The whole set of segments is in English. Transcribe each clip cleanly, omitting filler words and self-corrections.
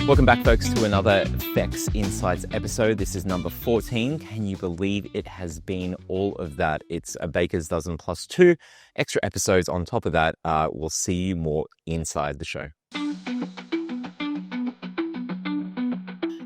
Welcome back, folks, to another FEX Insights episode. This is number 14. Can you believe it has been all of that? It's a baker's dozen plus 2 extra episodes on top of that. We'll see you more inside the show.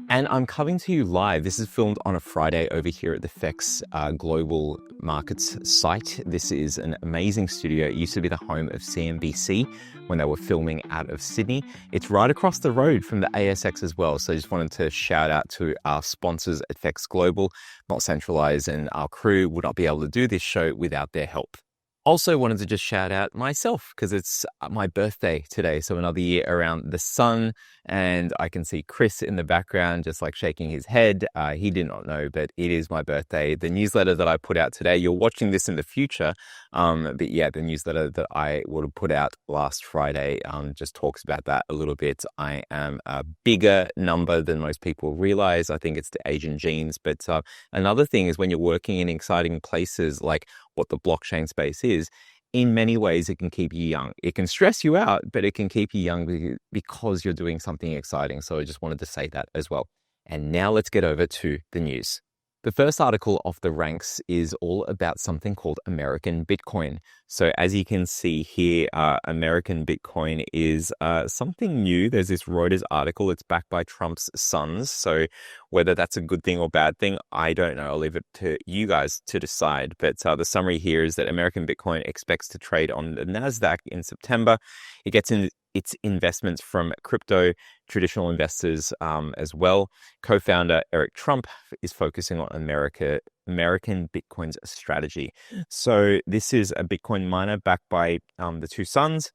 And I'm coming to you live. This is filmed on a Friday over here at the FEX Global Markets site. This is an amazing studio. It used to be the home of CNBC when they were filming out of Sydney. It's right across the road from the ASX as well. So I just wanted to shout out to our sponsors at FEX Global. Not centralized, and our crew would not be able to do this show without their help. Also wanted to just shout out myself because it's my birthday today. So another year around the sun, and I can see Chris in the background just like shaking his head. He did not know, but it is my birthday. The newsletter that I put out today, you're watching this in the future. But yeah, the newsletter that I would have put out last Friday just talks about that a little bit. I am a bigger number than most people realize. I think it's the Asian genes. But another thing is when you're working in exciting places like what the blockchain space is, in many ways, it can keep you young. It can stress you out, but it can keep you young because you're doing something exciting. So I just wanted to say that as well. And now let's get over to the news. The first article off the ranks is all about something called American Bitcoin. So as you can see here, American Bitcoin is something new. There's this Reuters article. It's backed by Trump's sons. So whether that's a good thing or bad thing, I don't know. I'll leave it to you guys to decide. But the summary here is that American Bitcoin expects to trade on the NASDAQ in September. It gets in its investments from crypto traditional investors as well. Co-founder Eric Trump is focusing on American Bitcoin's strategy. So this is a Bitcoin miner backed by the two sons.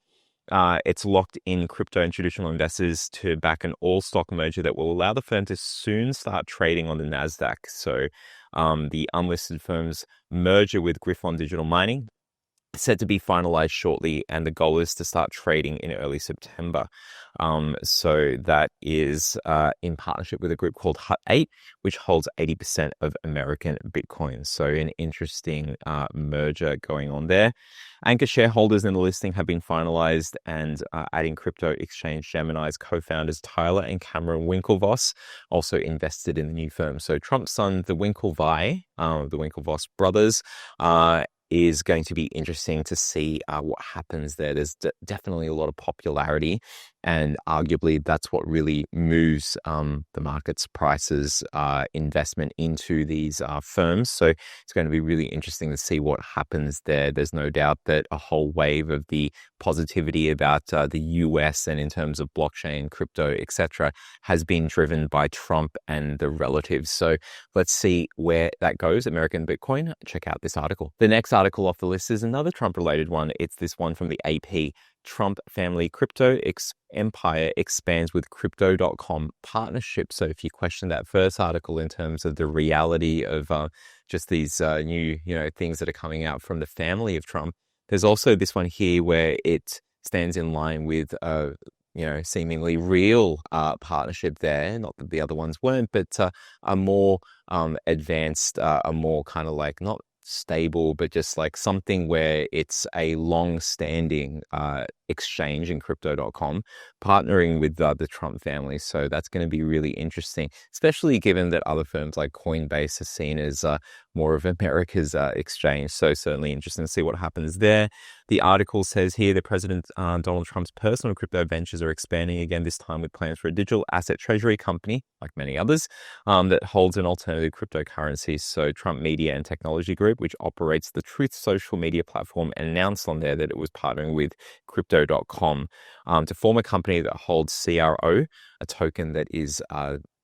It's locked in crypto and traditional investors to back an all-stock merger that will allow the firm to soon start trading on the NASDAQ. So the unlisted firm's merger with Griffon Digital Mining set to be finalized shortly, and the goal is to start trading in early September. So that is in partnership with a group called Hut 8, which holds 80% of American Bitcoin. So an interesting merger going on there. Anchor shareholders in the listing have been finalized, and adding crypto exchange Gemini's co-founders Tyler and Cameron Winklevoss also invested in the new firm. So Trump's son, the Winklevi, the Winklevoss brothers, is going to be interesting to see what happens there. There's definitely a lot of popularity, and arguably that's what really moves the market's prices, investment into these firms. So it's going to be really interesting to see what happens there. There's no doubt that a whole wave of the positivity about the US and in terms of blockchain, crypto, etc., has been driven by Trump and the relatives. So let's see where that goes. American Bitcoin, check out this article. The next article off the list is another Trump-related one. It's this one from the AP. Trump family crypto empire expands with Crypto.com partnership. So if you question that first article in terms of the reality of just these new things that are coming out from the family of Trump, there's also this one here where it stands in line with seemingly real partnership there. Not that the other ones weren't, but a more advanced, a more kind of like not stable, but just like something where it's a long-standing exchange in Crypto.com partnering with the Trump family. So that's going to be really interesting, especially given that other firms like Coinbase are seen as more of America's exchange. So certainly interesting to see what happens there. The article says here that President Donald Trump's personal crypto ventures are expanding again, this time with plans for a digital asset treasury company, like many others, that holds an alternative cryptocurrency. So Trump Media and Technology Group, which operates the Truth social media platform, announced on there that it was partnering with Crypto.com to form a company that holds CRO, a token that is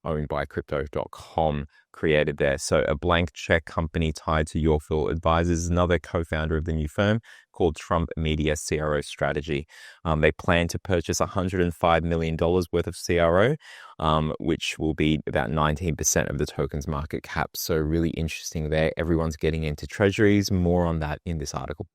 owned by Crypto.com, created there. So a blank check company tied to Yorkville Advisors, another co-founder of the new firm called Trump Media CRO Strategy. They plan to purchase $105 million worth of CRO, which will be about 19% of the token's market cap. So really interesting there. Everyone's getting into treasuries. More on that in this article.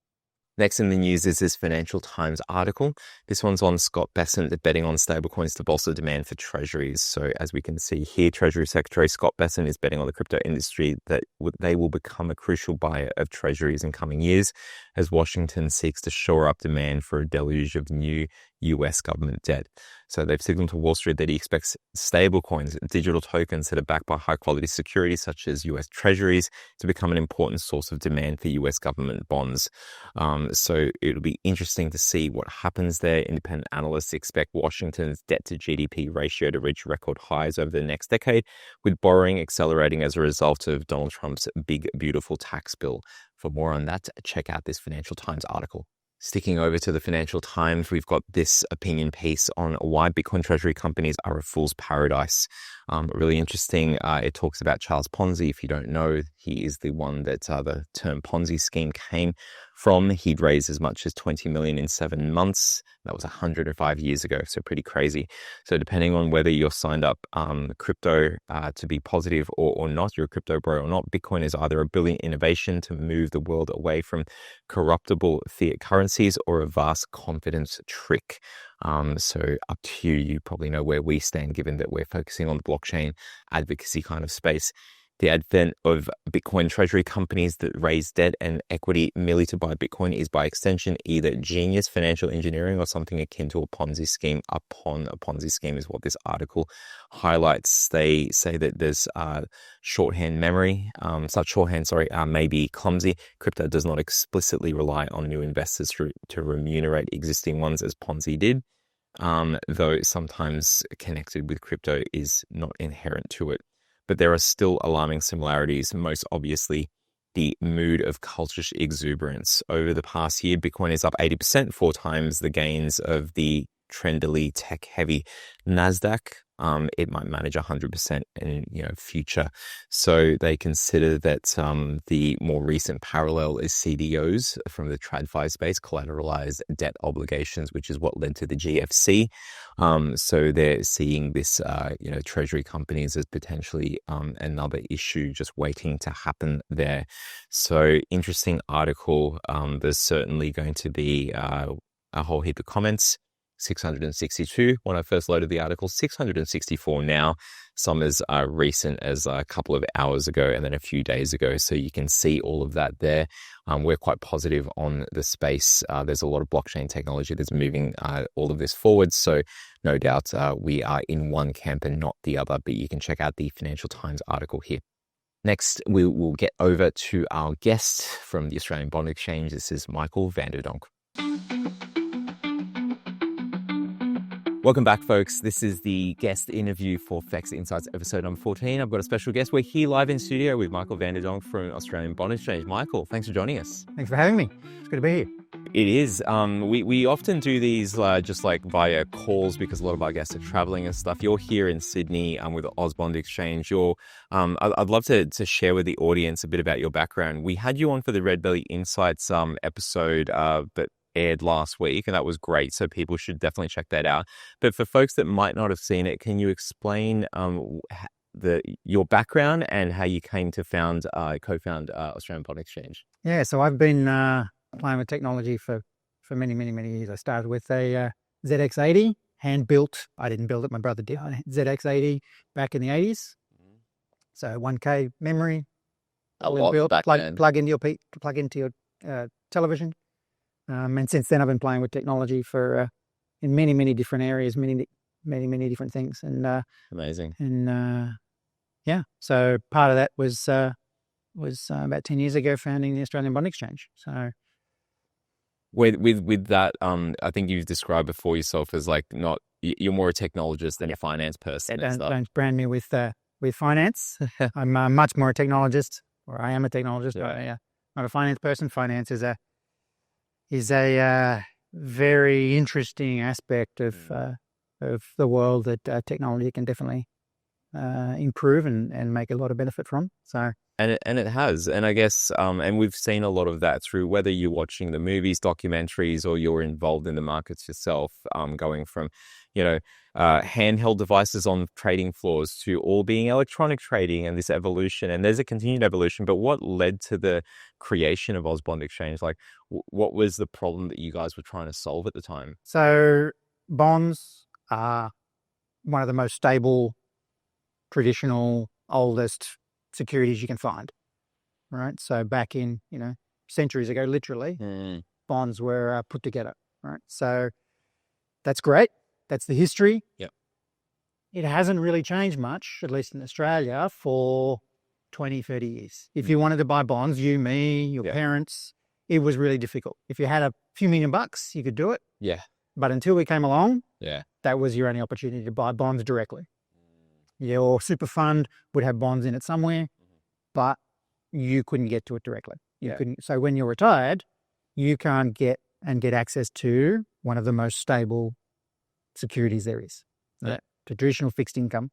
Next in the news is this Financial Times article. This one's on Scott Bessent betting on stablecoins to bolster demand for treasuries. So as we can see here, Treasury Secretary Scott Bessent is betting on the crypto industry that they will become a crucial buyer of treasuries in coming years as Washington seeks to shore up demand for a deluge of new US government debt. So they've signaled to Wall Street that he expects stable coins, digital tokens that are backed by high quality securities such as US treasuries to become an important source of demand for US government bonds. So it'll be interesting to see what happens there. Independent analysts expect Washington's debt to GDP ratio to reach record highs over the next decade, with borrowing accelerating as a result of Donald Trump's big, beautiful tax bill. For more on that, check out this Financial Times article. Sticking over to the Financial Times, we've got this opinion piece on why Bitcoin treasury companies are a fool's paradise. Really interesting. It talks about Charles Ponzi. If you don't know, he is the one that the term Ponzi scheme came from. He'd raised as much as 20 million in 7 months. That was 105 years ago, so pretty crazy. So depending on whether you're signed up crypto to be positive or not, you're a crypto bro or not, Bitcoin is either a brilliant innovation to move the world away from corruptible fiat currencies or a vast confidence trick. So up to you. You probably know where we stand, given that we're focusing on the blockchain advocacy kind of space. The advent of Bitcoin treasury companies that raise debt and equity merely to buy Bitcoin is by extension either genius financial engineering or something akin to a Ponzi scheme upon a Ponzi scheme is what this article highlights. They say that there's shorthand memory. Such shorthand, may be clumsy. Crypto does not explicitly rely on new investors to remunerate existing ones as Ponzi did. Though sometimes connected with crypto is not inherent to it. But there are still alarming similarities, most obviously the mood of cultish exuberance. Over the past year, Bitcoin is up 80%, 4 times the gains of the trendily tech-heavy NASDAQ. It might manage 100% in future. So they consider that the more recent parallel is CDOs from the TradFi space, collateralized debt obligations, which is what led to the GFC. So they're seeing this, treasury companies as potentially another issue just waiting to happen there. So interesting article. There's certainly going to be a whole heap of comments. 662 when I first loaded the article, 664 now. Some as recent as a couple of hours ago and then a few days ago. So you can see all of that there. We're quite positive on the space. There's a lot of blockchain technology that's moving all of this forward. So no doubt we are in one camp and not the other, but you can check out the Financial Times article here. Next, we will get over to our guest from the Australian Bond Exchange. This is Michael Vander Donk. Welcome back, folks. This is the guest interview for FEX Insights episode number 14. I've got a special guest. We're here live in studio with Michael Vander Donk from Australian Bond Exchange. Michael, thanks for joining us. Thanks for having me. It's good to be here. It is. We often do these just like via calls because a lot of our guests are traveling and stuff. You're here in Sydney with the Oz Bond Exchange. I'd love to share with the audience a bit about your background. We had you on for the Red Belly Insights episode that aired last week, and that was great. So people should definitely check that out. But for folks that might not have seen it, can you explain your background and how you came to co-found Australian Bond Exchange? Yeah, so I've been playing with technology for many, many, many years. I started with a ZX80, hand-built. I didn't build it, my brother did. ZX80 back in the 80s. So 1K memory. Plug into your television. And since then, I've been playing with technology for in many, many different areas, many, many different things. And amazing. And so part of that was about 10 years ago, founding the Australian Bond Exchange. So with that, I think you've described before yourself as you're more a technologist than a finance person. Don't brand me with finance. I'm much more a technologist, or I am a technologist. Yeah. But I'm a finance person. Finance is a very interesting aspect of the world that technology can definitely improve and make a lot of benefit from. So and it has, and I guess and we've seen a lot of that through whether you're watching the movies, documentaries, or you're involved in the markets yourself. Going from handheld devices on trading floors to all being electronic trading, and this evolution, and there's a continued evolution. But what led to the creation of Oz Bond Exchange? What was the problem that you guys were trying to solve at the time? So bonds are one of the most stable, traditional, oldest securities you can find, right? So back in, centuries ago, literally, bonds were put together, right? So That's great. That's the history. Yep. It hasn't really changed much, at least in Australia, for 20, 30 years. If you wanted to buy bonds, you, me, your parents, it was really difficult. If you had a few $1 million, you could do it. Yeah. But until we came along, Yeah. that was your only opportunity to buy bonds directly. Your super fund would have bonds in it somewhere, but you couldn't get to it directly. You couldn't. So when you're retired, you can't get access to one of the most stable securities there is. That traditional fixed income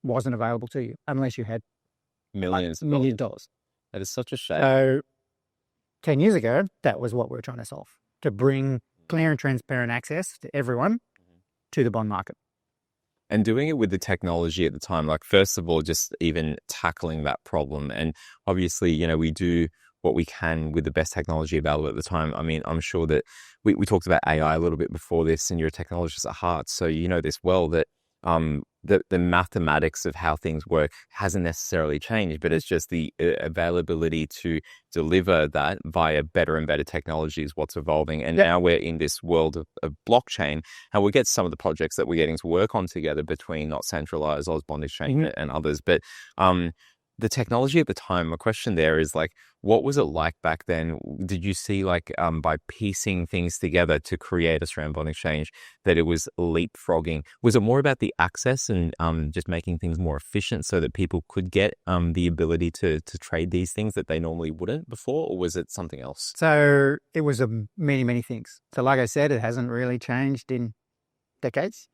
wasn't available to you unless you had millions of dollars. That is such a shame. So 10 years ago, that was what we were trying to solve, to bring clear and transparent access to everyone to the bond market. And doing it with the technology at the time, like first of all, just even tackling that problem. And obviously, you know, we do what we can with the best technology available at the time. I mean, I'm sure that we talked about AI a little bit before this, and you're a technologist at heart. So you know this well, that the mathematics of how things work hasn't necessarily changed, but it's just the availability to deliver that via better and better technology is what's evolving. And now we're in this world of blockchain, and we'll get some of the projects that we're getting to work on together between not centralized Oz Bond Exchange and others. But the technology at the time, my question there is like, what was it like back then? Did you see like by piecing things together to create Australian Bond Exchange that it was leapfrogging? Was it more about the access and just making things more efficient so that people could get the ability to trade these things that they normally wouldn't before, or was it something else? So it was many, many things. So like I said, it hasn't really changed in decades.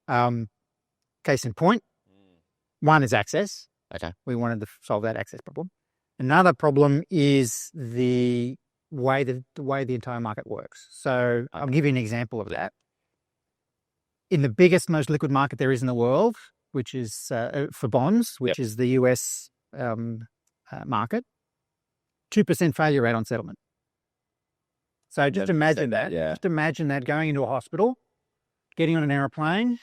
Case in point, one is access. Okay. We wanted to solve that access problem. Another problem is the way the entire market works. So I'll give you an example of that. In the biggest, most liquid market there is in the world, which is for bonds, which is the US market, 2% failure rate on settlement. So just imagine that. Just imagine that going into a hospital, getting on an aeroplane,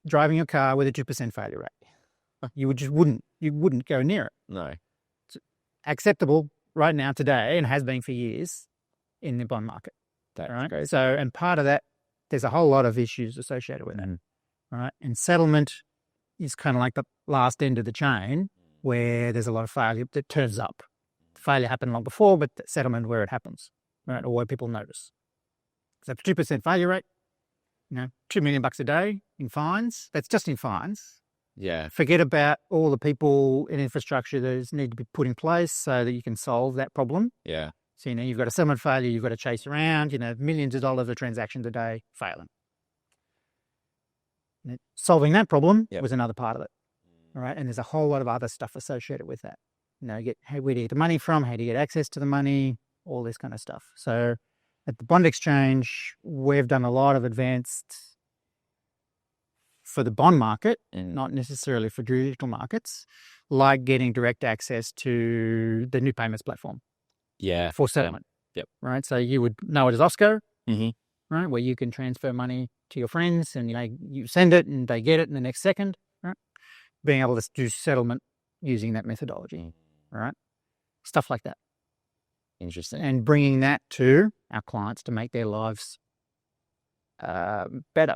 driving your car with a 2% failure rate. You wouldn't go near it. No. It's acceptable right now today, and has been for years in the bond market. That's right. great. So, and part of that, there's a whole lot of issues associated with that. Right. And settlement is kind of like the last end of the chain where there's a lot of failure that turns up. The failure happened long before, but the settlement where it happens, right, or where people notice. So 2% failure rate, $2 million a day in fines. That's just in fines. Yeah. Forget about all the people in infrastructure that need to be put in place so that you can solve that problem. Yeah. So, you've got a settlement failure, you've got to chase around, millions of dollars of transactions a day failing. And solving that problem was another part of it. All right. And there's a whole lot of other stuff associated with that. Where do you get the money from? How do you get access to the money? All this kind of stuff. So at the Bond Exchange, we've done a lot of advanced for the bond market, and not necessarily for traditional markets, like getting direct access to the new payments platform. Yeah. For settlement. Yep. Right. So you would know it as Osco, right, where you can transfer money to your friends, and you send it and they get it in the next second. Right. Being able to do settlement using that methodology. Right. Stuff like that. Interesting. And bringing that to our clients to make their lives better.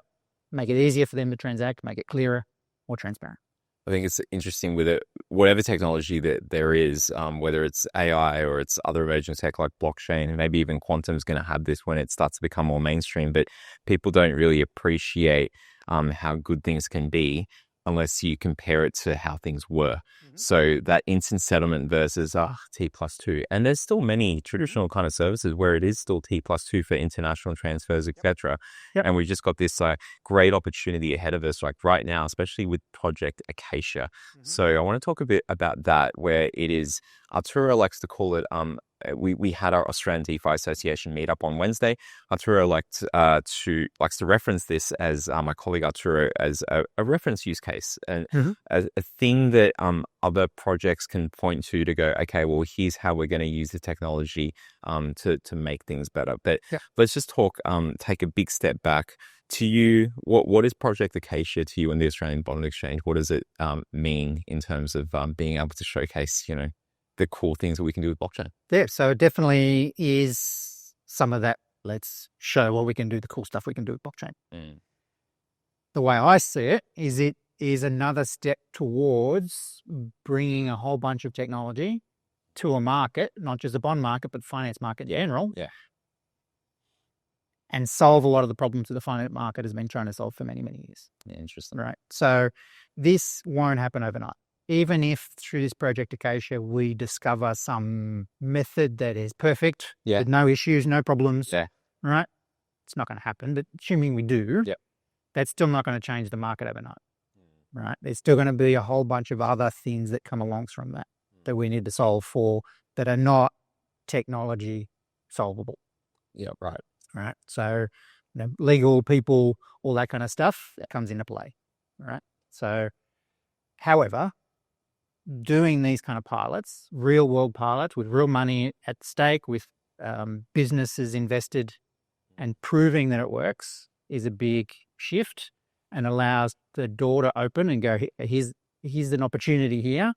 Make it easier for them to transact, make it clearer, more transparent. I think it's interesting with it, whatever technology that there is, whether it's AI or it's other emerging tech like blockchain, and maybe even quantum is going to have this when it starts to become more mainstream, but people don't really appreciate how good things can be unless you compare it to how things were. So that instant settlement versus T+2. And there's still many traditional kind of services where it is still T+2 for international transfers, etc. And we've just got this great opportunity ahead of us, like right now, especially with Project Acacia. So I want to talk a bit about that, where it is, Arturo likes to call it, we had our Australian DeFi Association meetup on Wednesday. Arturo likes to reference this as my colleague Arturo as a reference use case, and a thing that other projects can point to go, okay, well, here's how we're going to use the technology to make things better. But let's just talk, take a big step back. To you, what is Project Acacia to you and the Australian Bond Exchange? What does it mean in terms of being able to showcase, the cool things that we can do with blockchain? Yeah, so it definitely is some of that let's show what we can do, the cool stuff we can do with blockchain. Mm. The way I see it is another step towards bringing a whole bunch of technology to a market, not just the bond market, but finance market in general. Yeah. And solve a lot of the problems that the finance market has been trying to solve for many, many years. Yeah, interesting. Right. So this won't happen overnight. Even if through this project Acacia, we discover some method that is perfect, with no issues, no problems, right? It's not going to happen, but assuming we do, that's still not going to change the market overnight, right? There's still going to be a whole bunch of other things that come along from that we need to solve for that are not technology solvable. Yeah, right. Right. So, legal, people, all that kind of stuff that comes into play. Right. So, however, doing these kind of pilots, real world pilots with real money at stake, with businesses invested and proving that it works is a big shift and allows the door to open and go, here's an opportunity here.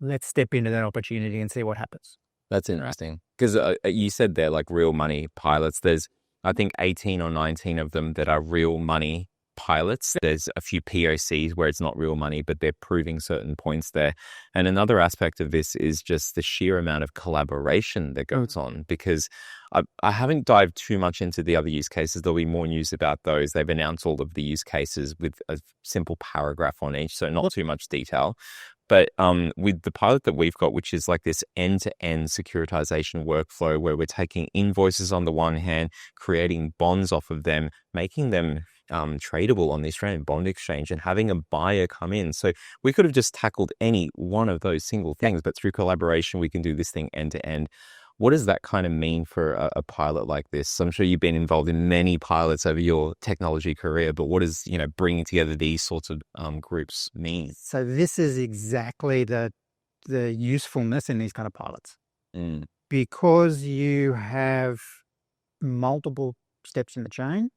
Let's step into that opportunity and see what happens. That's interesting. Because you said they're like real money pilots. There's, I think, 18 or 19 of them that are real money pilots. There's a few POCs where it's not real money, but they're proving certain points there. And another aspect of this is just the sheer amount of collaboration that goes on, because I haven't dived too much into the other use cases. There'll be more news about those. They've announced all of the use cases with a simple paragraph on each, so not too much detail. But with the pilot that we've got, which is like this end-to-end securitization workflow where we're taking invoices on the one hand, creating bonds off of them, making them tradable on the Australian Bond Exchange and having a buyer come in. So we could have just tackled any one of those single things, but through collaboration, we can do this thing end-to-end. What does that kind of mean for a pilot like this? I'm sure you've been involved in many pilots over your technology career, but what does, bringing together these sorts of groups mean? So this is exactly the usefulness in these kind of pilots. Because you have multiple steps in the chain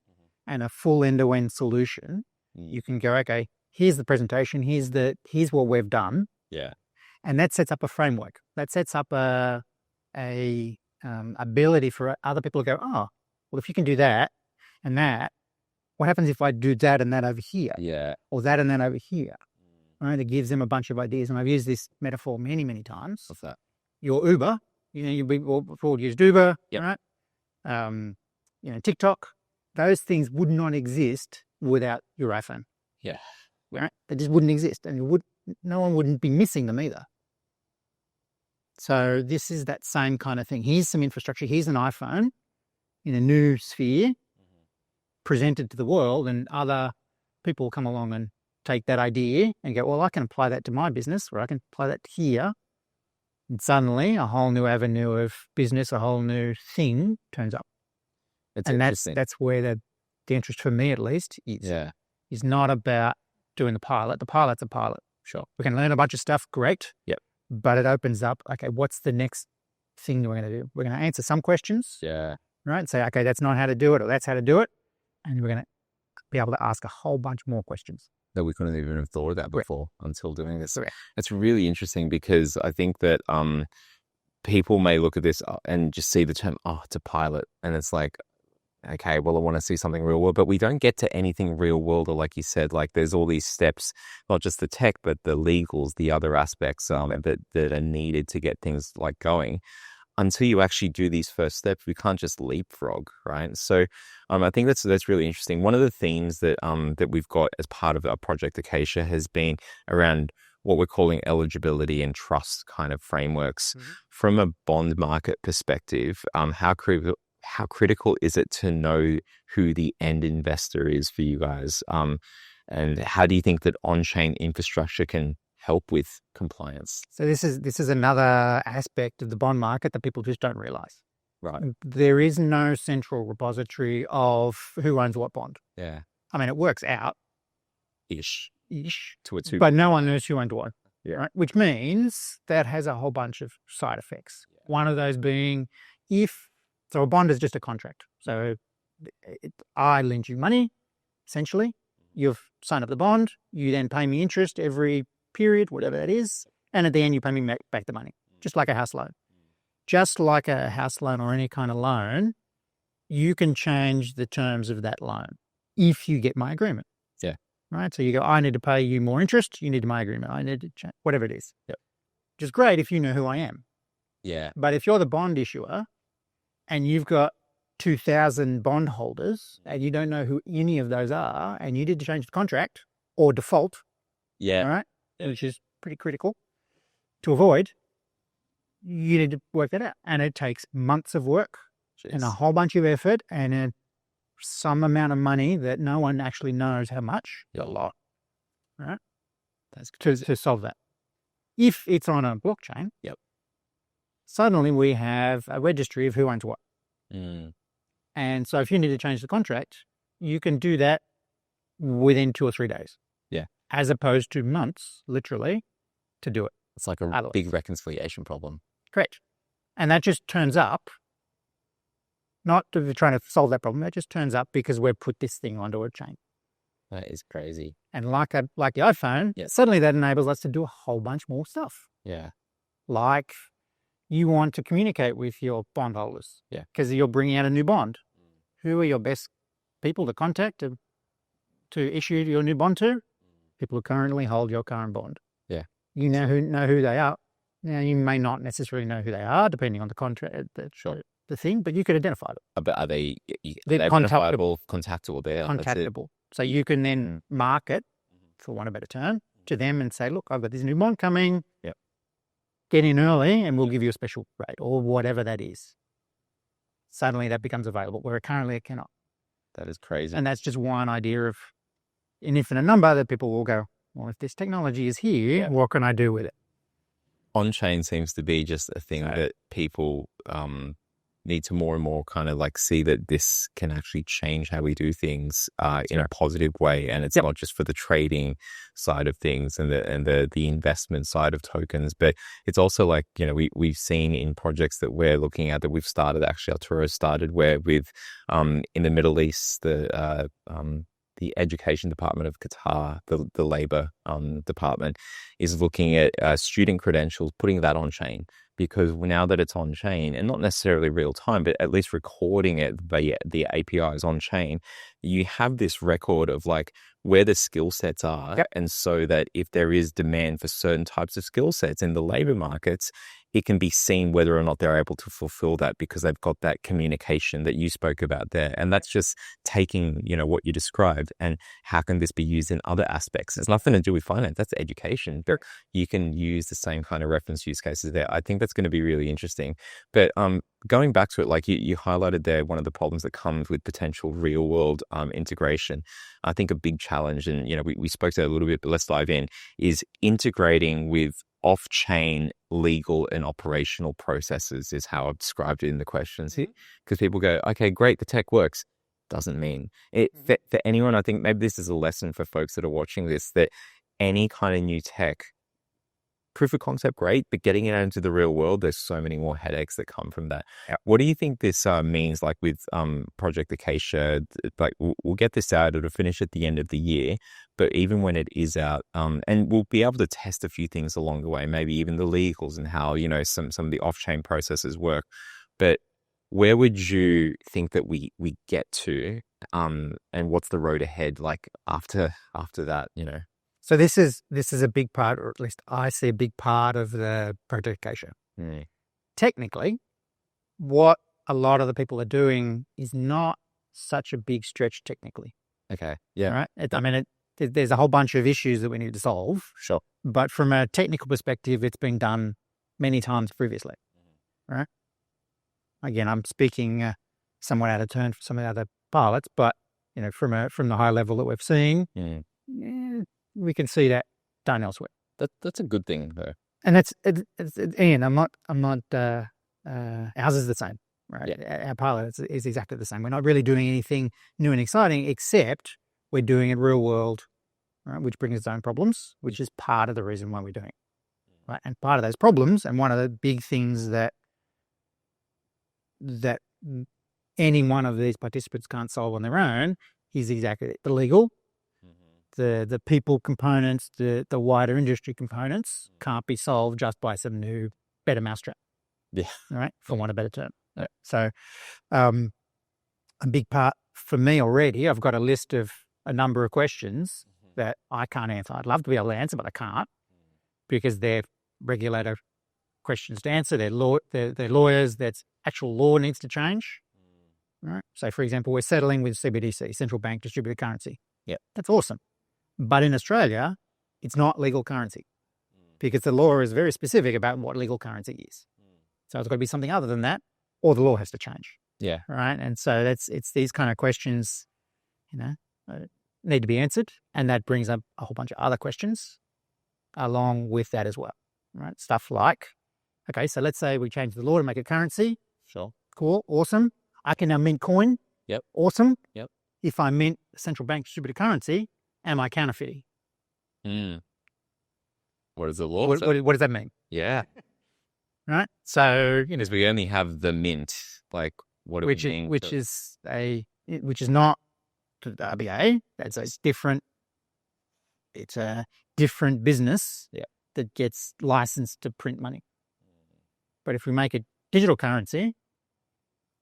and a full end-to-end solution, you can go, okay, here's the presentation, here's what we've done. Yeah. And that sets up a framework. That sets up a ability for other people to go, oh, well, if you can do that and that, what happens if I do that and that over here? Yeah. Or that and that over here? Right? It gives them a bunch of ideas. And I've used this metaphor many, many times. What's that? Your Uber, we've all used Uber, right? TikTok, those things would not exist without your iPhone. Yeah. Right? They just wouldn't exist. And no one wouldn't be missing them either. So this is that same kind of thing. Here's some infrastructure. Here's an iPhone in a new sphere presented to the world, and other people come along and take that idea and go, well, I can apply that to my business, or I can apply that here. And suddenly a whole new avenue of business, a whole new thing turns up. And that's where the interest for me, at least, is not about doing the pilot. The pilot's a pilot. Sure. We can learn a bunch of stuff. Great. Yep. But it opens up, okay, what's the next thing we're going to do? We're going to answer some questions. Yeah. Right? And say, okay, that's not how to do it, or that's how to do it. And we're going to be able to ask a whole bunch more questions That we couldn't even have thought about before until doing this. Correct. It's really interesting because I think that people may look at this and just see the term, it's a pilot. And it's like, okay, well, I want to see something real world, but we don't get to anything real world. Or like you said, like there's all these steps, not just the tech, but the legals, the other aspects that are needed to get things like going. Until you actually do these first steps, we can't just leapfrog, right? So I think that's really interesting. One of the themes that we've got as part of our Project Acacia has been around what we're calling eligibility and trust kind of frameworks. From a bond market perspective, how critical is it to know who the end investor is for you guys? And how do you think that on-chain infrastructure can help with compliance? So this is another aspect of the bond market that people just don't realize. Right. There is no central repository of who owns what bond. Yeah. I mean, it works out. Ish. To a two. But no one knows who owns what. Yeah. Right? Which means that has a whole bunch of side effects. Yeah. One of those being so a bond is just a contract. So I lend you money, essentially. You've signed up the bond. You then pay me interest every period, whatever that is. And at the end, you pay me back the money, just like a house loan. Just like a house loan or any kind of loan, you can change the terms of that loan if you get my agreement. Yeah. Right. So you go, I need to pay you more interest. You need my agreement. I need to change, whatever it is. Yep. Which is great if you know who I am. Yeah. But if you're the bond issuer and you've got 2,000 bondholders and you don't know who any of those are and you need to change the contract or default, Yeah. all right, which is pretty critical to avoid, you need to work that out. And it takes months of work and a whole bunch of effort and some amount of money that no one actually knows how much. A lot. Right? That's to solve that. If it's on a blockchain, yep, suddenly we have a registry of who owns what. And so if you need to change the contract, you can do that within 2 or 3 days. Yeah. As opposed to months, literally, to do it. It's like a big reconciliation problem. Correct. And that just turns up, not to trying to solve that problem, it just turns up because we've put this thing onto a chain. That is crazy. And like the iPhone, yeah, suddenly that enables us to do a whole bunch more stuff. Yeah. Like you want to communicate with your bondholders. Yeah. Because you're bringing out a new bond. Who are your best people to contact to issue your new bond to? People who currently hold your current bond. Yeah. You know who they are. Now, you may not necessarily know who they are, depending on the contract, the thing, but you could identify them. But are they contactable? Contactable there. Contactable. So you can then market, for want of a better term, to them and say, look, I've got this new bond coming. Yep. Get in early and we'll give you a special rate or whatever that is. Suddenly that becomes available, where currently it cannot. That is crazy. And that's just one idea of an infinite number that people will go, well, if this technology is here, what can I do with it? On-chain seems to be just a thing that people need to more and more kind of like see that this can actually change how we do things in a positive way. And it's not just for the trading side of things and the investment side of tokens, but it's also like, you know, we've seen in projects that we're looking at that we've started, actually Arturo started where with in the Middle East, the education department of Qatar, the labor department is looking at student credentials, putting that on chain, because now that it's on chain and not necessarily real time, but at least recording it via the APIs on chain, you have this record of like where the skill sets are. Yep. And so that if there is demand for certain types of skill sets in the labor markets, it can be seen whether or not they're able to fulfill that because they've got that communication that you spoke about there. And that's just taking, you know, what you described and how can this be used in other aspects? It's nothing to do with finance. That's education. But you can use the same kind of reference use cases there. I think that's going to be really interesting. But going back to it, like you highlighted there, one of the problems that comes with potential real world integration, I think a big challenge, and, you know, we spoke to that a little bit, but let's dive in, is integrating with off-chain legal and operational processes is how I've described it in the questions. Because people go, okay, great, the tech works. Doesn't mean it. For anyone, I think maybe this is a lesson for folks that are watching this, that any kind of new tech, proof of concept, great, but getting it out into the real world, there's so many more headaches that come from that. Yep. What do you think this means, like with Project Acacia? Like we'll get this out, it'll finish at the end of the year, but even when it is out, and we'll be able to test a few things along the way, maybe even the legals and how, you know, some of the off-chain processes work. But where would you think that we get to, and what's the road ahead like after that, you know? So this is a big part, or at least I see a big part of the Project Acacia. Technically, what a lot of the people are doing is not such a big stretch technically. Okay. Yeah. Right. There's a whole bunch of issues that we need to solve. Sure. But from a technical perspective, it's been done many times previously. Right. Again, I'm speaking somewhat out of turn for some of the other pilots, but, you know, from the high level that we've seen, we can see that done elsewhere. That's a good thing, though. And it's Ian. I'm not. Ours is the same, right? Yeah. Our pilot is exactly the same. We're not really doing anything new and exciting, except we're doing it real world, right? Which brings its own problems, which is part of the reason why we're doing it, right? And part of those problems, and one of the big things that any one of these participants can't solve on their own is exactly the legal. The people components, the wider industry components can't be solved just by some new better mousetrap. Yeah. Right. For want of a better term. Yeah. So, a big part for me already. I've got a list of a number of questions that I can't answer. I'd love to be able to answer, but I can't because they're regulator questions to answer. They're lawyers. That's actual law needs to change. Right. So, for example, we're settling with CBDC, central bank distributed currency. Yeah, that's awesome. But in Australia, it's not legal currency because the law is very specific about what legal currency is. So it's got to be something other than that, or the law has to change. Yeah. Right. And so it's these kind of questions, need to be answered. And that brings up a whole bunch of other questions along with that as well. Right. Stuff like, okay, so let's say we change the law to make it currency. Sure. Cool. Awesome. I can now mint coin. Yep. Awesome. Yep. If I mint central bank distributed currency, am I counterfeiting? What is the law? What does that mean? Yeah. Right. So, Because we only have the mint, like what do we mean? Which is not the RBA. It's different. It's a different business that gets licensed to print money. But if we make it digital currency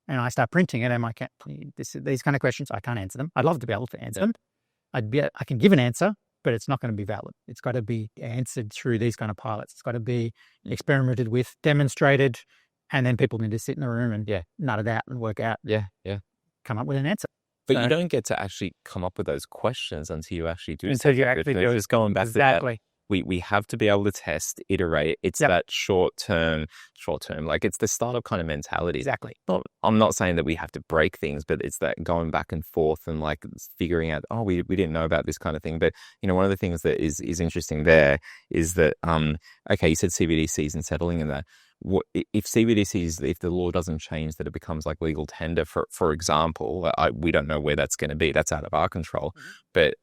and I start printing it, these kind of questions, I can't answer them. I'd love to be able to answer them. I can give an answer, but it's not going to be valid. It's got to be answered through these kind of pilots. It's got to be experimented with, demonstrated, and then people need to sit in a room and nut it out and work out. Come up with an answer. But you don't get to actually come up with those questions until you actually do. Until you actually do. Just going back to that. We have to be able to test, iterate. It's that short term, like it's the startup kind of mentality. Exactly. I'm not saying that we have to break things, but it's that going back and forth and like figuring out, we didn't know about this kind of thing. But, one of the things that is interesting there is that, okay, you said CBDCs and settling in that. If CBDCs, if the law doesn't change that it becomes like legal tender, for example, we don't know where that's going to be. That's out of our control. But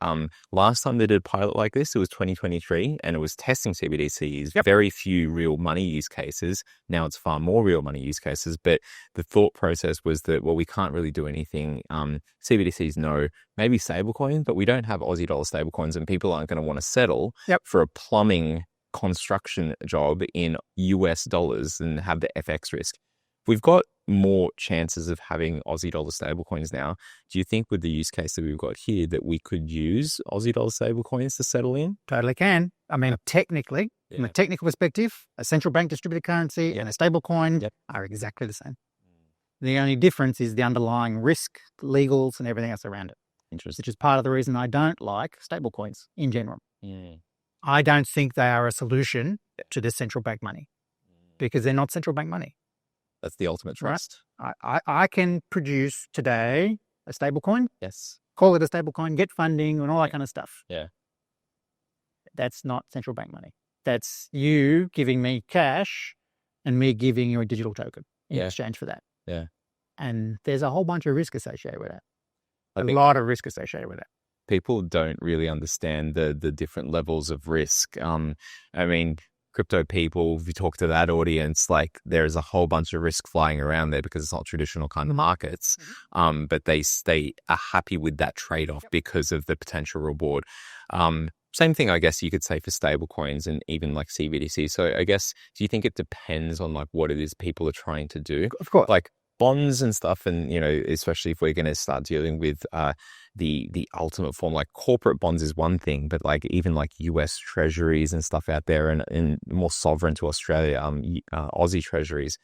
last time they did a pilot like this, it was 2023 and it was testing CBDCs, very few real money use cases. Now it's far more real money use cases. But the thought process was that, we can't really do anything. CBDCs, no, maybe stablecoin, but we don't have Aussie dollar stablecoins and people aren't going to want to settle for a plumbing construction job in US dollars and have the FX risk. We've got more chances of having Aussie dollar stablecoins now. Do you think with the use case that we've got here that we could use Aussie dollar stablecoins to settle in? Totally can. I mean, technically, from a technical perspective, a central bank distributed currency and a stablecoin are exactly the same. The only difference is the underlying risk, legals, and everything else around it. Interesting. Which is part of the reason I don't like stablecoins in general. I don't think they are a solution to this central bank money because they're not central bank money. That's the ultimate trust. Right? I can produce today a stablecoin. Yes. Call it a stablecoin, get funding and all that kind of stuff. Yeah. That's not central bank money. That's you giving me cash and me giving you a digital token in exchange for that. Yeah. And there's a whole bunch of risk associated with that. A lot of risk associated with that. People don't really understand the different levels of risk. I mean, crypto people, if you talk to that audience, like there's a whole bunch of risk flying around there because it's not traditional kind of markets. But they are happy with that trade-off because of the potential reward. Same thing, I guess you could say for stable coins and even like CBDC. So I guess, do you think it depends on like what it is people are trying to do? Of course. Like bonds and stuff, and especially if we're going to start dealing with the ultimate form, like corporate bonds is one thing, but like even like US treasuries and stuff out there, and more sovereign to Australia, Aussie treasuries.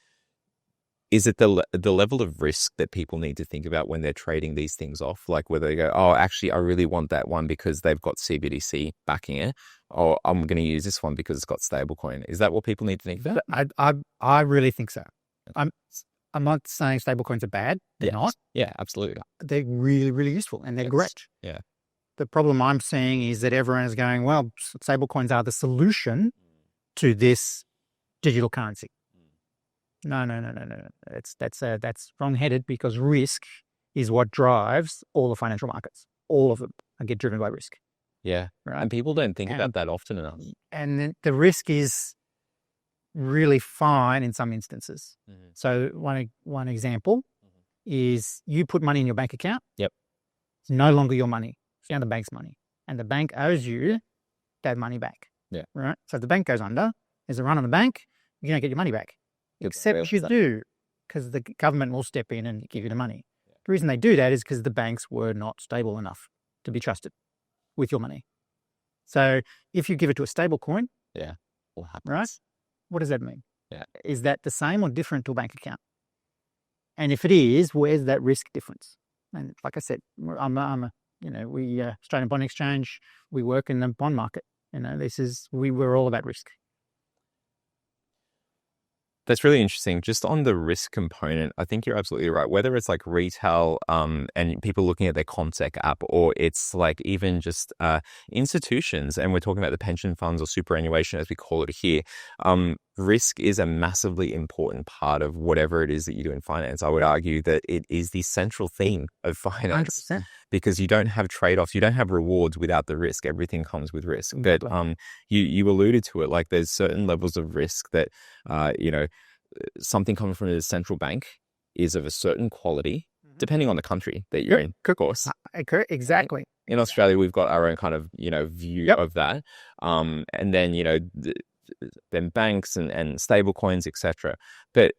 Is it the level of risk that people need to think about when they're trading these things off? Like whether they go, actually, I really want that one because they've got CBDC backing it, or I'm going to use this one because it's got stablecoin. Is that what people need to think about? I really think so. I'm not saying stablecoins are bad. They're not. Yeah, absolutely. They're really, really useful and they're great. Yeah. The problem I'm seeing is that everyone is going, well, stablecoins are the solution to this digital currency. No. That's wrong-headed because risk is what drives all the financial markets. All of them get driven by risk. Yeah. Right. And people don't think about that often enough. And then the risk is really fine in some instances. So one example is you put money in your bank account. Yep. It's no longer your money. It's now the bank's money. And the bank owes you that money back. Yeah. Right. So if the bank goes under, there's a run on the bank, you don't get your money back. Except you do, because the government will step in and give you the money. The reason they do that is because the banks were not stable enough to be trusted with your money. So if you give it to a stable coin, What happens? right, what does that mean? Yeah. Is that the same or different to a bank account? And if it is, where's that risk difference? And like I said, we Australian Bond Exchange, we work in the bond market. We're all about risk. That's really interesting. Just on the risk component, I think you're absolutely right. Whether it's like retail and people looking at their ComSec app, or it's like even just institutions, and we're talking about the pension funds or superannuation as we call it here, risk is a massively important part of whatever it is that you do in finance. I would argue that it is the central theme of finance 100%. because you don't have trade-offs, you don't have rewards without the risk. Everything comes with risk. But you alluded to it, like there's certain levels of risk that, something coming from a central bank is of a certain quality, depending on the country that you're in, of course. Exactly. In Australia, we've got our own kind of, view of that. And then, then banks and stable coins, etc. But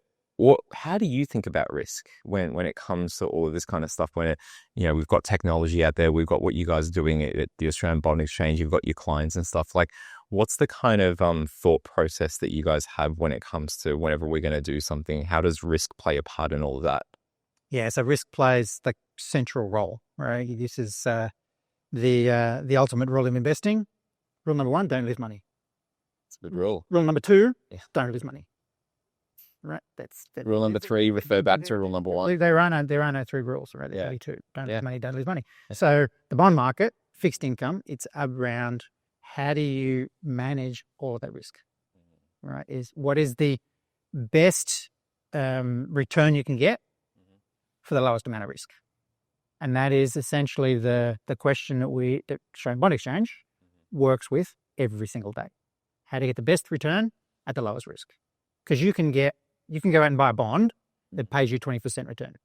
how do you think about risk when it comes to all of this kind of stuff? When we've got technology out there, we've got what you guys are doing at the Australian Bond Exchange, you've got your clients and stuff. Like, what's the kind of thought process that you guys have when it comes to whenever we're going to do something? How does risk play a part in all of that? Yeah, so risk plays the central role, right? This is the ultimate rule of investing. Rule number 1, don't lose money. It's a good rule. Rule number 2, don't lose money. Right? That's rule number 3. Refer back to rule number 1. There are no 3 rules, right? There's only 2. Don't lose money, don't lose money. Yeah. So the bond market, fixed income, it's around how do you manage all of that risk, right? What is the best return you can get for the lowest amount of risk? And that is essentially the question that the Australian Bond Exchange works with every single day. How to get the best return at the lowest risk. Because you can go out and buy a bond that pays you 20% return.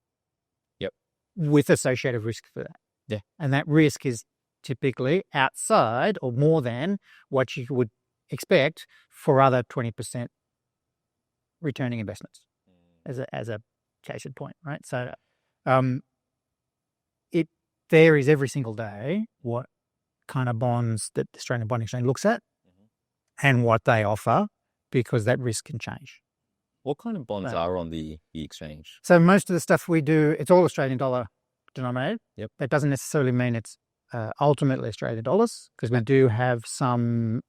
Yep. With associated risk for that. Yeah. And that risk is typically outside or more than what you would expect for other 20% returning investments as a case in point, right? So it varies every single day what kind of bonds that the Australian Bond Exchange looks at and what they offer, because that risk can change. What kind of bonds are on the exchange? So most of the stuff we do, it's all Australian dollar denominated. Yep. That doesn't necessarily mean it's ultimately Australian dollars, because we do have some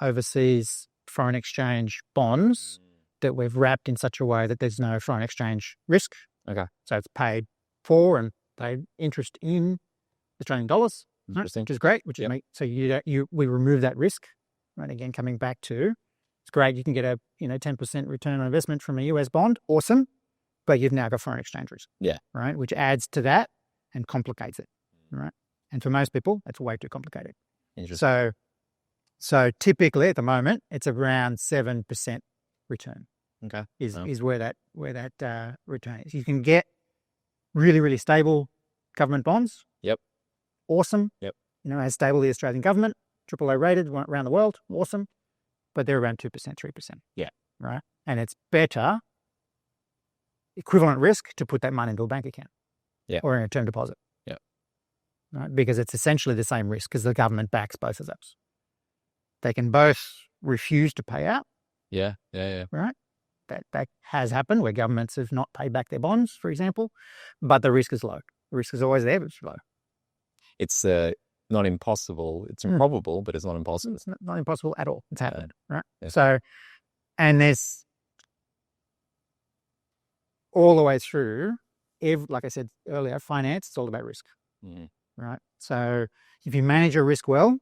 overseas foreign exchange bonds that we've wrapped in such a way that there's no foreign exchange risk. Okay. So it's paid for and paid interest in Australian dollars, Interesting. which is great. So we remove that risk. Right. Again, coming back to, it's great. You can get a 10% return on investment from a US bond. Awesome. But you've now got foreign exchange risk. Yeah. Right. Which adds to that and complicates it. Right. And for most people, that's way too complicated. Interesting. So typically at the moment, it's around 7% return. Okay. Is where that return is. You can get really, really stable government bonds. Yep. Awesome. Yep. As stable as the Australian government, AAA rated around the world. Awesome. But they're around 2%, 3%. Yeah. Right. And it's better, equivalent risk, to put that money into a bank account. Yeah. Or in a term deposit. Yeah. Right. Because it's essentially the same risk, because the government backs both of those. They can both refuse to pay out. Yeah. Yeah. Right. That has happened where governments have not paid back their bonds, for example, but the risk is low. The risk is always there, but it's low. It's not impossible. It's improbable, but it's not impossible. It's not impossible at all. It's happened, right? Yeah. So, and there's all the way through, like I said earlier, finance, it's all about risk, right? So if you manage your risk well,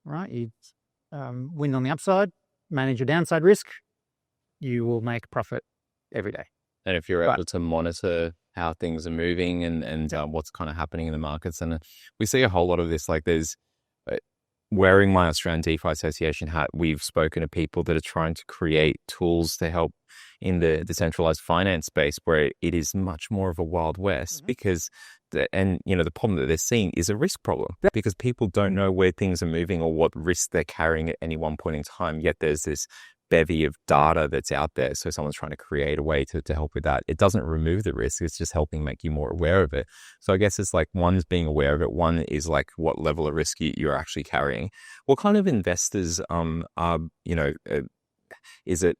right, you win on the upside, manage your downside risk, you will make profit every day. And if you're able to monitor how things are moving and what's kind of happening in the markets, and we see a whole lot of this, like there's wearing my Australian DeFi Association hat, we've spoken to people that are trying to create tools to help in the decentralized finance space, where it is much more of a Wild West, because the problem that they're seeing is a risk problem, because people don't know where things are moving or what risk they're carrying at any one point in time. Yet there's this bevy of data that's out there. So someone's trying to create a way to help with that. It doesn't remove the risk. It's just helping make you more aware of it. So I guess it's like one is being aware of it. One is like what level of risk you're actually carrying. What kind of investors are, is it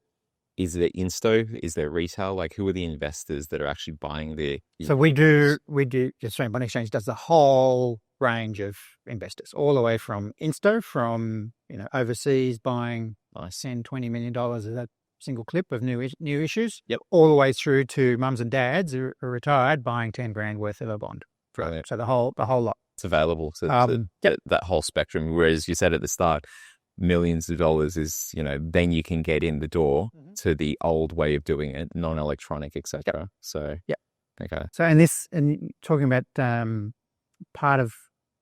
insto? Is there retail? Like who are the investors that are actually buying the? So we do, the Australian Bond Exchange does the whole range of investors, all the way from insto, from, overseas buying $10, $20 million of that single clip of new issues, all the way through to mums and dads who are retired buying 10 grand worth of a bond. Brilliant. So the whole lot. It's available to that whole spectrum. Whereas you said at the start, millions of dollars is, then you can get in the door to the old way of doing it, non-electronic, etc. So, okay. So, and talking about part of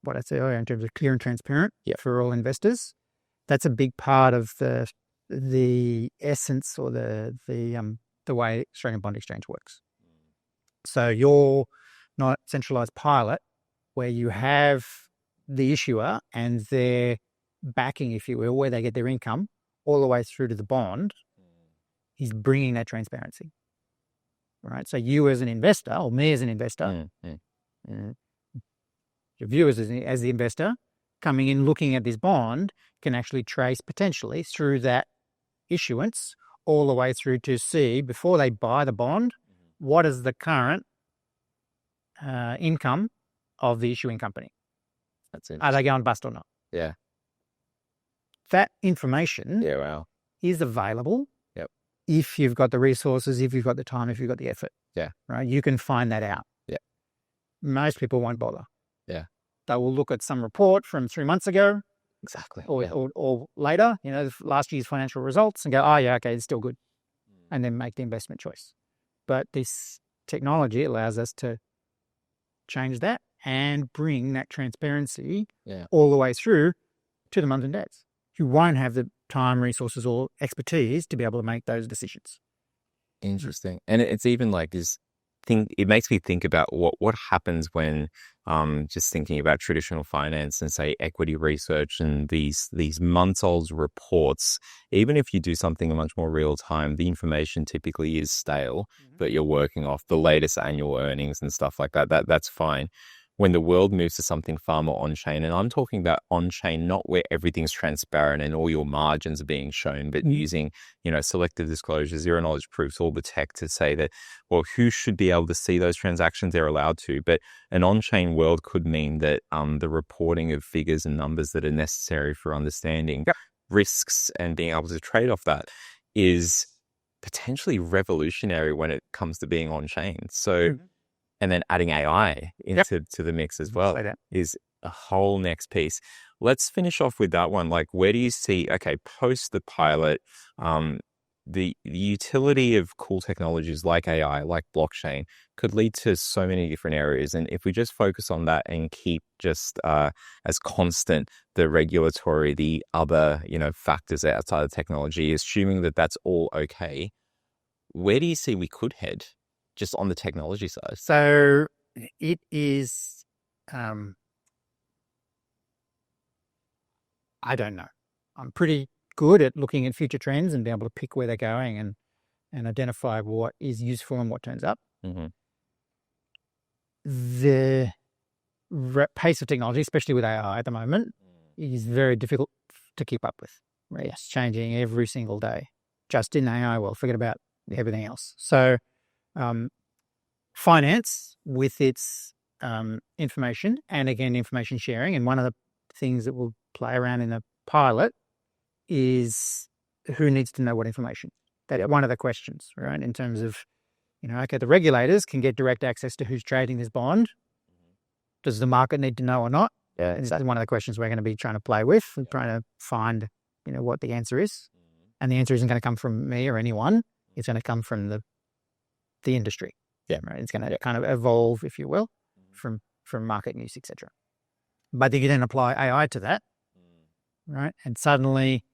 what I said earlier in terms of clear and transparent for all investors, that's a big part of the essence or the way Australian Bond Exchange works. So you're not centralized pilot where you have the issuer and their backing, if you will, where they get their income all the way through to the bond. He's bringing that transparency, right? So you as an investor, or me as an investor, your viewers as the investor coming in looking at this bond can actually trace potentially through that issuance all the way through to see, before they buy the bond, what is the current income of the issuing company. That's it. Are they going bust or not? Yeah. That information is available if you've got the resources, if you've got the time, if you've got the effort. Yeah. Right? You can find that out. Yeah. Most people won't bother. Yeah. They will look at some report from 3 months ago. Exactly. Or later, last year's financial results and go, oh, yeah, okay, it's still good. And then make the investment choice. But this technology allows us to change that and bring that transparency all the way through to the mums and dads who won't have the time, resources, or expertise to be able to make those decisions. Interesting. And it's even like this thing, it makes me think about what happens when just thinking about traditional finance and say equity research and these months old reports. Even if you do something much more real time, the information typically is stale, but you're working off the latest annual earnings and stuff like that. That's fine. When the world moves to something far more on-chain, and I'm talking about on-chain, not where everything's transparent and all your margins are being shown, but using, selective disclosure, zero knowledge proofs, all the tech to say that, well, who should be able to see those transactions they're allowed to. But an on-chain world could mean that the reporting of figures and numbers that are necessary for understanding risks and being able to trade off that is potentially revolutionary when it comes to being on-chain. So... And then adding AI into the mix as well is a whole next piece. Let's finish off with that one. Like, where do you see, post the pilot, the utility of cool technologies like AI, like blockchain, could lead to so many different areas. And if we just focus on that and keep just as constant the regulatory, the other, factors outside of technology, assuming that that's all okay, where do you see we could head? Just on the technology side. So it is, I don't know. I'm pretty good at looking at future trends and being able to pick where they're going and identify what is useful and what turns up. The pace of technology, especially with AI at the moment, is very difficult to keep up with. Right? It's changing every single day. Just in AI, well, forget about everything else. So, finance with its information and again information sharing, and one of the things that will play around in the pilot is who needs to know what information. That's one of the questions, right? In terms of, the regulators can get direct access to who's trading this bond. Does the market need to know or not? Yeah, this is one of the questions we're going to be trying to play with and trying to find, what the answer is. And the answer isn't going to come from me or anyone. It's going to come from the industry. Yeah, right. It's going to kind of evolve, if you will, from market news, etc. But you then apply AI to that, right? And suddenly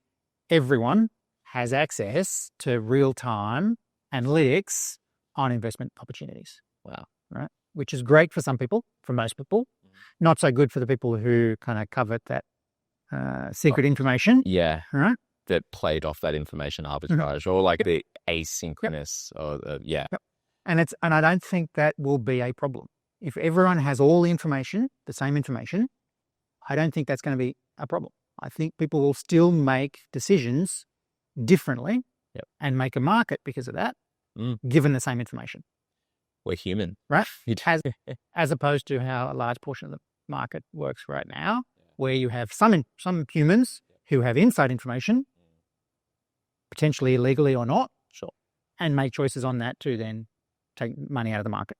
everyone has access to real-time analytics on investment opportunities. Wow. Right? Which is great for some people, for most people. Not so good for the people who kind of covet that secret information. Yeah. Right? that played off that information arbitrage or like the asynchronous or Yep. And I don't think that will be a problem. If everyone has all the information, the same information, I don't think that's going to be a problem. I think people will still make decisions differently and make a market because of that, given the same information. We're human. Right? As opposed to how a large portion of the market works right now, where you have some humans who have inside information, potentially illegally or not, and make choices on that to then take money out of the market.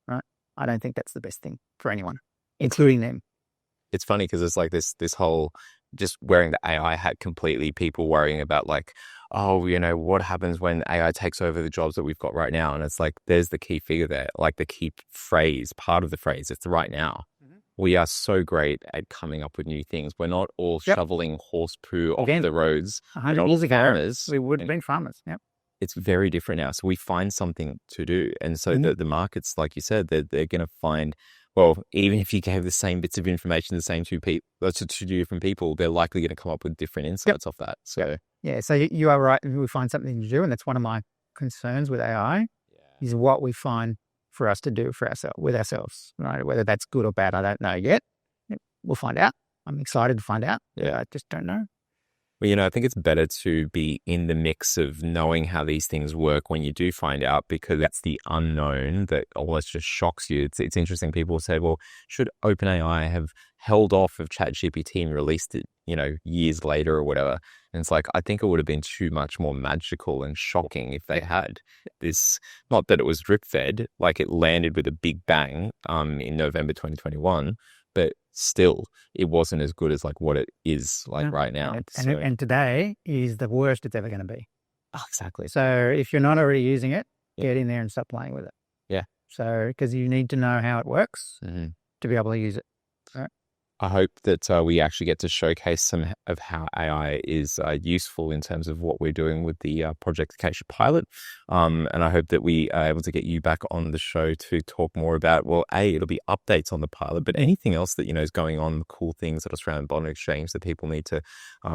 Right? I don't think that's the best thing for anyone, including them. It's funny because it's like this whole just wearing the AI hat completely, people worrying about like, oh, you know, what happens when AI takes over the jobs that we've got right now? And it's like, there's the key figure there, like the key phrase, part of the phrase, it's right now. We are so great at coming up with new things. We're not all shoveling horse poo off the roads. 100 years ago, we would have been farmers. Yep. It's very different now. So we find something to do. And so the markets, like you said, they're going to find, well, even if you gave the same bits of information, the same two different people, they're likely going to come up with different insights off that. So so you are right. We find something to do, and that's one of my concerns with AI is what we find for us to do with ourselves. Right? Whether that's good or bad, I don't know yet. We'll find out. I'm excited to find out. I just don't know. Well, you know, I think it's better to be in the mix of knowing how these things work when you do find out, because that's the unknown that almost just shocks you. It's interesting. People say, well, should OpenAI have held off of ChatGPT and released it, you know, years later or whatever? And it's like, I think it would have been too much more magical and shocking if they had this, not that it was drip fed, like it landed with a big bang in November 2021. But still, it wasn't as good as like what it is like right now. And today is the worst it's ever going to be. Oh, exactly. So if you're not already using it, get in there and start playing with it. Yeah. So because you need to know how it works to be able to use it. Right? I hope that we actually get to showcase some of how AI is useful in terms of what we're doing with the Project Acacia pilot. And I hope that we are able to get you back on the show to talk more about, well, it'll be updates on the pilot, but anything else that, you know, is going on, cool things that are surrounding Bond Exchange that people need to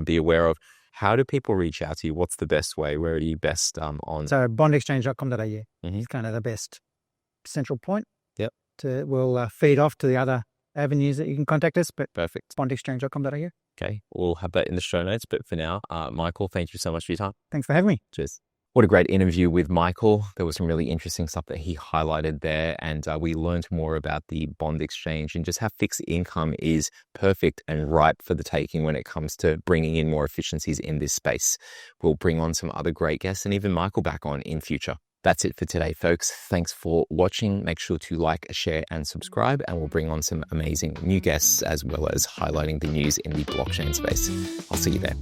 be aware of. How do people reach out to you? What's the best way? Where are you best on? So bondexchange.com.au is kind of the best central point. Yep. We'll feed off to the other avenues that you can contact us, but perfect. bondexchange.com.au. Okay, we'll have that in the show notes. But for now, Michael, thank you so much for your time. Thanks for having me. Cheers. What a great interview with Michael. There was some really interesting stuff that he highlighted there, and we learned more about the bond exchange and just how fixed income is perfect and ripe for the taking when it comes to bringing in more efficiencies in this space. We'll bring on some other great guests and even Michael back on in future. That's it for today, folks. Thanks for watching. Make sure to like, share, and subscribe, and we'll bring on some amazing new guests as well as highlighting the news in the blockchain space. I'll see you there.